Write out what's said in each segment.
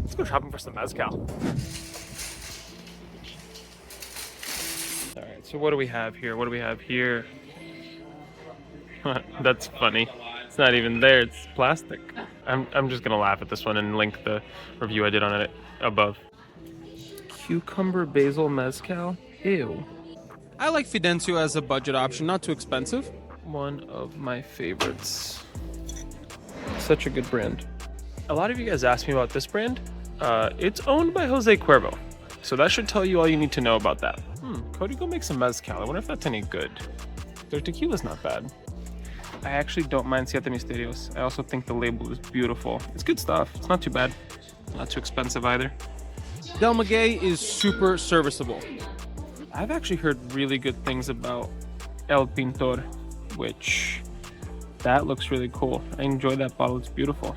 Let's go shopping for some mezcal. All right, so what do we have here? What do we have here? That's funny. It's not even there, it's plastic. I'm just gonna laugh at this one and link the review I did on it above. Cucumber basil mezcal? Ew. I like Fidencio as a budget option, not too expensive. One of my favorites. Such a good brand. A lot of you guys asked me about this brand. It's owned by Jose Cuervo. So that should tell you all you need to know about that. Cody, go make some mezcal. I wonder if that's any good. Their tequila's not bad. I actually don't mind Siete Misterios. I also think the label is beautiful. It's good stuff. It's not too bad. Not too expensive either. Del Maguey is super serviceable. I've actually heard really good things about El Pintor, which that looks really cool. I enjoy that bottle. It's beautiful.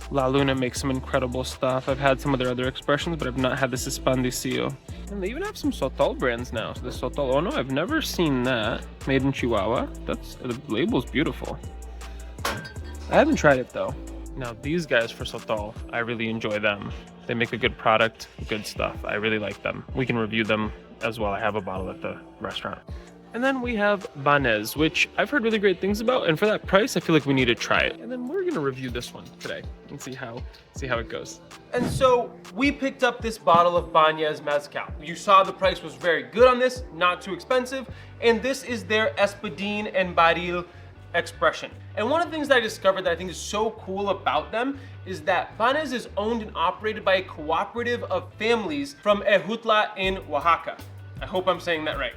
La Luna makes some incredible stuff. I've had some of their other expressions, but I've not had this Espandicillo. And they even have some Sotol brands now. So the Sotol Ono, I've never seen that. Made in Chihuahua. The label's beautiful. I haven't tried it though. Now these guys for Sotol, I really enjoy them. They make a good product, good stuff. I really like them. We can review them as well. I have a bottle at the restaurant. And then we have Banez, which I've heard really great things about, and for that price, I feel like we need to try it. And then we're gonna review this one today and see how it goes. And so we picked up this bottle of Banez Mezcal. You saw the price was very good on this, not too expensive, and this is their Espadín and Baril expression. And one of the things that I discovered that I think is so cool about them is that Banez is owned and operated by a cooperative of families from Ejutla in Oaxaca. I hope I'm saying that right.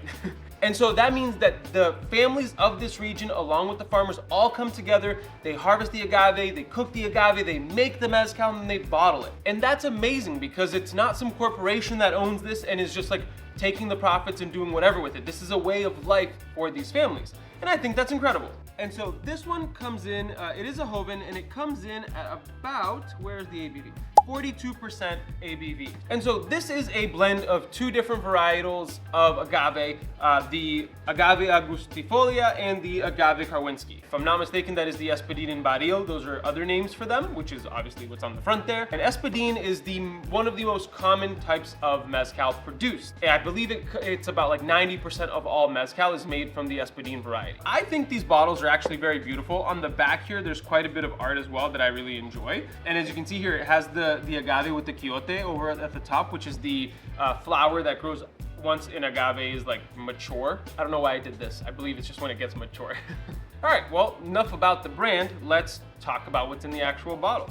And so that means that the families of this region, along with the farmers, all come together, they harvest the agave, they cook the agave, they make the mezcal, and they bottle it. And that's amazing because it's not some corporation that owns this and is just like taking the profits and doing whatever with it. This is a way of life for these families. And I think that's incredible. And so this one comes in, it is a Joven, and it comes in at about, where's the ABV? 42% ABV. And so this is a blend of two different varietals of agave, the agave angustifolia and the agave karwinski. If I'm not mistaken, that is the Espadín and Baril. Those are other names for them, which is obviously what's on the front there. And Espadín is one of the most common types of mezcal produced. I believe it's about like 90% of all mezcal is made from the Espadín variety. I think these bottles are actually very beautiful. On the back here, there's quite a bit of art as well that I really enjoy. And as you can see here, it has the agave with the quiote over at the top, which is the flower that grows once an agave is like mature. I don't know why I did this. I believe it's just when it gets mature. All right, well, enough about the brand. Let's talk about what's in the actual bottle.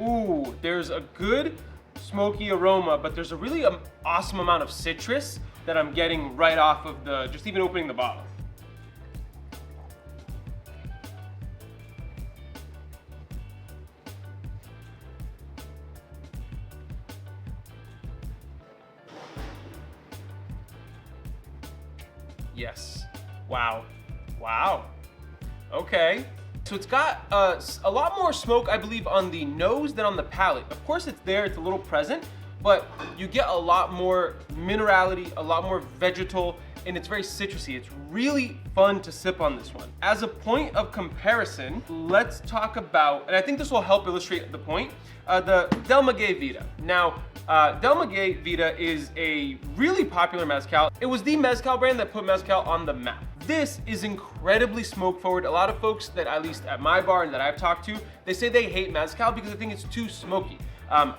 Ooh, there's a good smoky aroma, but there's a really awesome amount of citrus that I'm getting right off of just even opening the bottle. Yes. Wow. Wow. Okay. So it's got a lot more smoke, I believe, on the nose than on the palate. Of course, it's there, it's a little present, but you get a lot more minerality, a lot more vegetal, and it's very citrusy. It's really fun to sip on this one. As a point of comparison, let's talk about, and I think this will help illustrate the point, the Del Maguey Vida. Now, Del Maguey Vida is a really popular mezcal. It was the mezcal brand that put mezcal on the map. This is incredibly smoke forward. A lot of folks that, at least at my bar and that I've talked to, they say they hate mezcal because they think it's too smoky.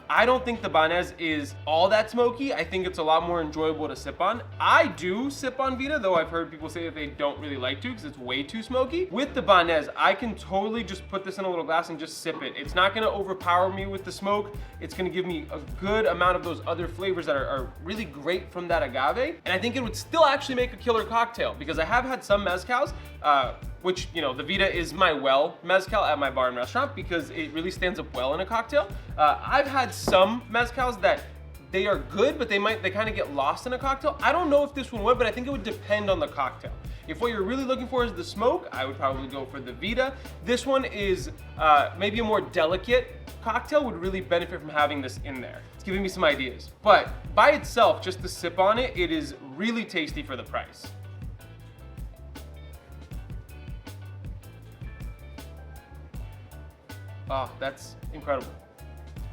I don't think the Banez is all that smoky. I think it's a lot more enjoyable to sip on. I do sip on Vida, though I've heard people say that they don't really like to because it's way too smoky. With the Banez, I can totally just put this in a little glass and just sip it. It's not gonna overpower me with the smoke. It's gonna give me a good amount of those other flavors that are really great from that agave. And I think it would still actually make a killer cocktail because I have had some mezcals, which, you know, the Vida is my well mezcal at my bar and restaurant because it really stands up well in a cocktail. I've had some mezcals that they are good, but they kind of get lost in a cocktail. I don't know if this one would, but I think it would depend on the cocktail. If what you're really looking for is the smoke, I would probably go for the Vida. This one is maybe a more delicate cocktail, would really benefit from having this in there. It's giving me some ideas. But by itself, just to sip on it, it is really tasty for the price. Oh, that's incredible.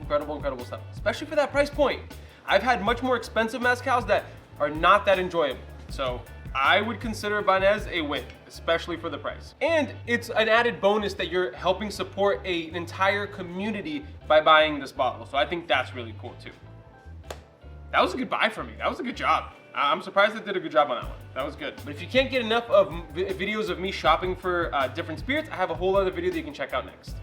Incredible, incredible stuff, especially for that price point. I've had much more expensive mezcals that are not that enjoyable. So I would consider Banez a win, especially for the price. And it's an added bonus that you're helping support an entire community by buying this bottle. So I think that's really cool too. That was a good buy for me. That was a good job. I'm surprised they did a good job on that one. That was good. But if you can't get enough of videos of me shopping for different spirits, I have a whole other video that you can check out next.